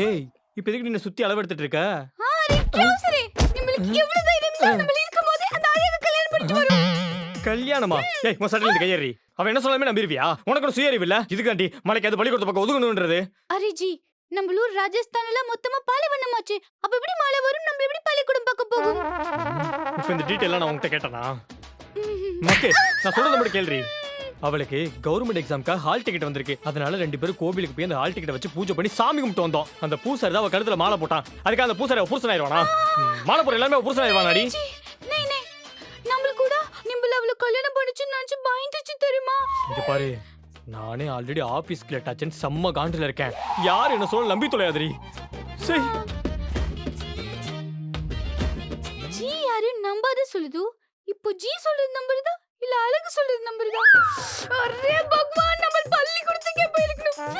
ஏய், இப்ப எதுக்கு நீ சுத்தி அளவெடுத்துட்டு இருக்க? அரே ட்ரவுசரே, நம்மளுக்கு எவ்வளவு தைரியம் இருந்தா நம்ம இருக்கும்போது அந்த ஆளியை கல்யாணம் பண்ணிட்டு வரோம். கல்யாணமா? ஏய், உன் சட்டையில இருந்து கையேறி. அவன் என்ன சொல்லாமே நம்பிருவியா? உனக்கு ஒரு சுயறிவு இல்ல? இதுக்காண்டி மலைக்கு அது பள்ளிக்கூடத்து பக்கம் ஒதுங்கணும்ன்றது. அரே ஜி, நம்ம ஊர் ராஜஸ்தான்ல மொத்தமா பாலைவனமாச்சு. அப்ப எப்படி மழை வரும்? நம்ம எப்படி பள்ளிக்கூடம் பக்கம் போகும்? இப்ப இந்த டீடைல் நான் உன்கிட்ட கேட்டனா? மக்கு, நான் சொல்றத மட்டும் கேள்றி. அவளுக்கு கவர்மெண்ட் எக்ஸாம்க்கு ஹால் டிக்கெட் வந்திருக்கு. அதனால ரெண்டு பேரும் கோவிலுக்கு போய் அந்த ஹால் டிக்கெட் வச்சு பூஜை பண்ணி சாமி கும்பிட்டு வந்தோம். அந்த பூசாரி தான் அவ கழுத்துல மாலை போட்டான். அதுக்கு அந்த பூசாரி அவ புருஷன் ஆயிடுவானா? மாலை போற எல்லாமே அவ புருஷன் ஆயிடுவானாடி? நே நே, நம்ம கூட நிம்பல அவள கல்யாணம் பண்ணிச்சு நினைச்சு பயந்துச்சு தெரியுமா? இங்க பாரு, நானே ஆல்ரெடி ஆபீஸ்க்கு லேட் ஆச்சுன்னு செம்ம காண்டில் இருக்கேன். யார் என்ன சொல்ல நம்பி தொலையாதரி. சரி, ஜி யாரு நம்பாத சொல்லுது? இப்போ ஜி சொல்றது நம்புறதா இல்ல அழகு சொல்றது நம்புறதா? அரே பகவான், நம்ம பள்ளிக்கூடத்துக்கே போயிருக்கணும்.